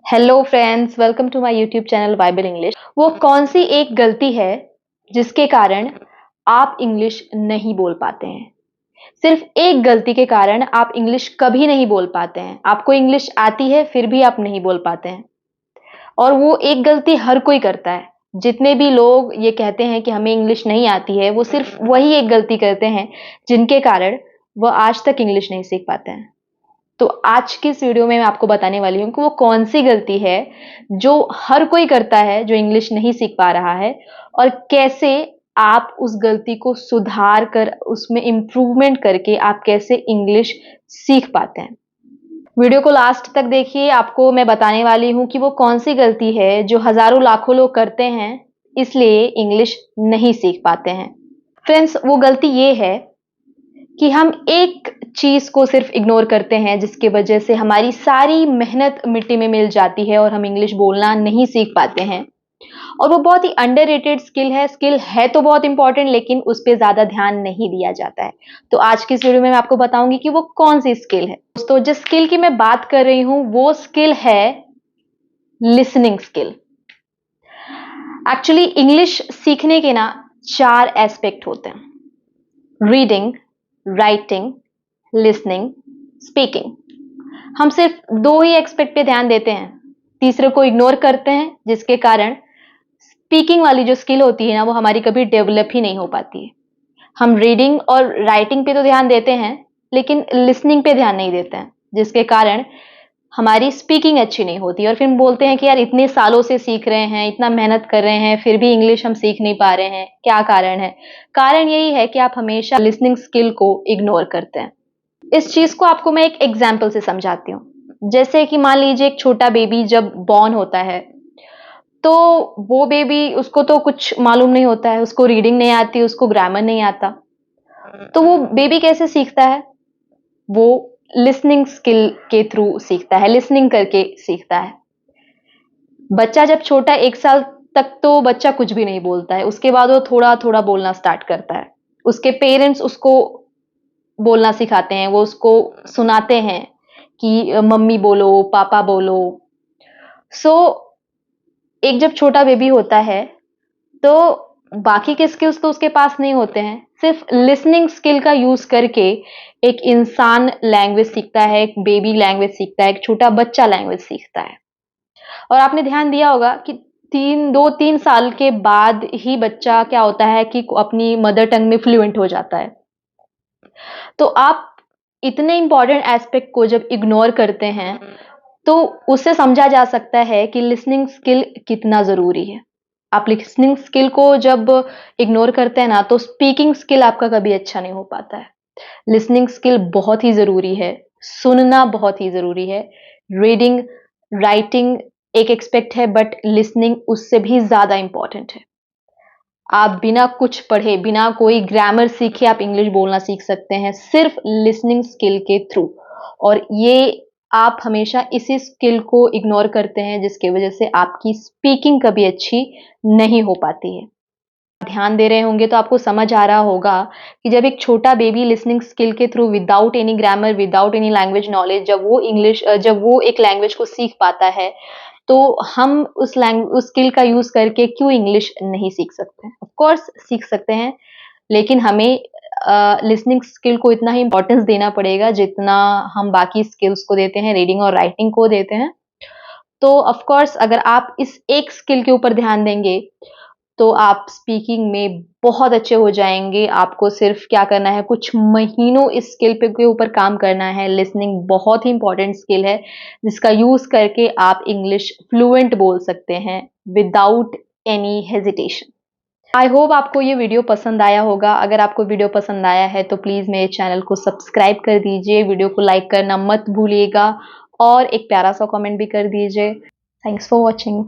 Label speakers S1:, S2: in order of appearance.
S1: Hello friends, welcome to my YouTube channel Bible English. वो कौन सी एक गलती है जिसके कारण आप इंग्लिश नहीं बोल पाते हैं? सिर्फ एक गलती के कारण आप इंग्लिश कभी नहीं बोल पाते हैं। आपको इंग्लिश आती है फिर भी आप नहीं बोल पाते हैं। और वो एक गलती हर कोई करता है। जितने भी लोग ये कहते हैं कि हमें इंग्लिश नहीं आती है, वो सिर्फ वही एक गलती करते हैं जिनके कारण वो आज तक इंग्लिश नहीं सीख पाते हैं। तो आज की इस वीडियो में मैं आपको बताने वाली हूँ कि वो कौन सी गलती है जो हर कोई करता है जो इंग्लिश नहीं सीख पा रहा है, और कैसे आप उस गलती को सुधार कर उसमें इम्प्रूवमेंट करके आप कैसे इंग्लिश सीख पाते हैं। वीडियो को लास्ट तक देखिए। आपको मैं बताने वाली हूँ कि वो कौन सी गलती है जो हजारों लाखों लोग करते हैं, इसलिए इंग्लिश नहीं सीख पाते हैं। फ्रेंड्स, वो गलती ये है कि हम एक चीज को सिर्फ इग्नोर करते हैं जिसकी वजह से हमारी सारी मेहनत मिट्टी में मिल जाती है और हम इंग्लिश बोलना नहीं सीख पाते हैं। और वो बहुत ही अंडररेटेड स्किल है। स्किल है तो बहुत इंपॉर्टेंट, लेकिन उस पर ज्यादा ध्यान नहीं दिया जाता है। तो आज की इस वीडियो में मैं आपको बताऊंगी कि वो कौन सी स्किल है। दोस्तों, जिस स्किल की मैं बात कर रही हूं वो स्किल है लिसनिंग स्किल। एक्चुअली इंग्लिश सीखने के ना 4 एस्पेक्ट होते हैं: रीडिंग, राइटिंग, लिसनिंग, स्पीकिंग। हम सिर्फ 2 ही एस्पेक्ट पे ध्यान देते हैं, तीसरे को इग्नोर करते हैं, जिसके कारण स्पीकिंग वाली जो स्किल होती है ना, वो हमारी कभी डेवलप ही नहीं हो पाती है। हम रीडिंग और राइटिंग पे तो ध्यान देते हैं, लेकिन लिसनिंग पे ध्यान नहीं देते हैं, जिसके कारण हमारी स्पीकिंग अच्छी नहीं होती। और फिर हम बोलते हैं कि यार इतने सालों से सीख रहे हैं, इतना मेहनत कर रहे हैं, फिर भी इंग्लिश हम सीख नहीं पा रहे हैं। क्या कारण है? कारण यही है कि आप हमेशा लिसनिंग स्किल को इग्नोर करते हैं। इस चीज को आपको मैं एक एग्जाम्पल से समझाती हूँ। जैसे कि मान लीजिए एक छोटा बेबी जब बॉर्न होता है, तो वो बेबी, उसको तो कुछ मालूम नहीं होता है, उसको रीडिंग नहीं आती, उसको ग्रामर नहीं आता। तो वो बेबी कैसे सीखता है? वो लिसनिंग स्किल के थ्रू सीखता है, लिसनिंग करके सीखता है। बच्चा जब छोटा 1 साल तक तो बच्चा कुछ भी नहीं बोलता है, उसके बाद वो थोड़ा थोड़ा बोलना स्टार्ट करता है। उसके पेरेंट्स उसको बोलना सिखाते हैं, वो उसको सुनाते हैं कि मम्मी बोलो, पापा बोलो। सो एक जब छोटा बेबी होता है, तो बाकी के स्किल्स तो उसके पास नहीं होते हैं। सिर्फ लिसनिंग स्किल का यूज करके एक इंसान लैंग्वेज सीखता है, एक बेबी लैंग्वेज सीखता है, एक छोटा बच्चा लैंग्वेज सीखता है। और आपने ध्यान दिया होगा कि 2-3 साल के बाद ही बच्चा क्या होता है कि अपनी मदर टंग में फ्लुएंट हो जाता है। तो आप इतने इंपॉर्टेंट एस्पेक्ट को जब इग्नोर करते हैं, तो उससे समझा जा सकता है कि लिसनिंग स्किल कितना जरूरी है। आप लिसनिंग स्किल को जब इग्नोर करते हैं ना, तो स्पीकिंग स्किल आपका कभी अच्छा नहीं हो पाता है। लिसनिंग स्किल बहुत ही जरूरी है, सुनना बहुत ही जरूरी है। रीडिंग, राइटिंग एक एक्सपेक्ट है, बट लिसनिंग उससे भी ज्यादा इंपॉर्टेंट है। आप बिना कुछ पढ़े, बिना कोई ग्रामर सीखे आप इंग्लिश बोलना सीख सकते हैं, सिर्फ लिसनिंग स्किल के थ्रू। और ये आप हमेशा इसी स्किल को इग्नोर करते हैं, जिसकी वजह से आपकी स्पीकिंग कभी अच्छी नहीं हो पाती है। ध्यान दे रहे होंगे तो आपको समझ आ रहा होगा कि जब एक छोटा बेबी लिसनिंग स्किल के through, without any grammar, without any language knowledge, जब वो एक लैंग्वेज को सीख पाता है, तो हम उस स्किल का यूज करके क्यों इंग्लिश नहीं सीख सकते? ऑफ कोर्स सीख सकते हैं, लेकिन हमें लिसनिंग स्किल को इतना ही इंपॉर्टेंस देना पड़ेगा जितना हम बाकी स्किल्स को देते हैं, रीडिंग और राइटिंग को देते हैं। तो ऑफ कोर्स अगर आप इस एक स्किल के ऊपर ध्यान देंगे, तो आप स्पीकिंग में बहुत अच्छे हो जाएंगे। आपको सिर्फ क्या करना है, कुछ महीनों इस स्किल पे के ऊपर काम करना है। लिसनिंग बहुत ही इंपॉर्टेंट स्किल है, जिसका यूज करके आप इंग्लिश फ्लुएंट बोल सकते हैं without any hesitation. I hope आपको ये वीडियो पसंद आया होगा। अगर आपको वीडियो पसंद आया है तो प्लीज मेरे चैनल को सब्सक्राइब कर दीजिए, वीडियो को लाइक करना मत भूलिएगा, और एक प्यारा सा कमेंट भी कर दीजिए। Thanks for watching.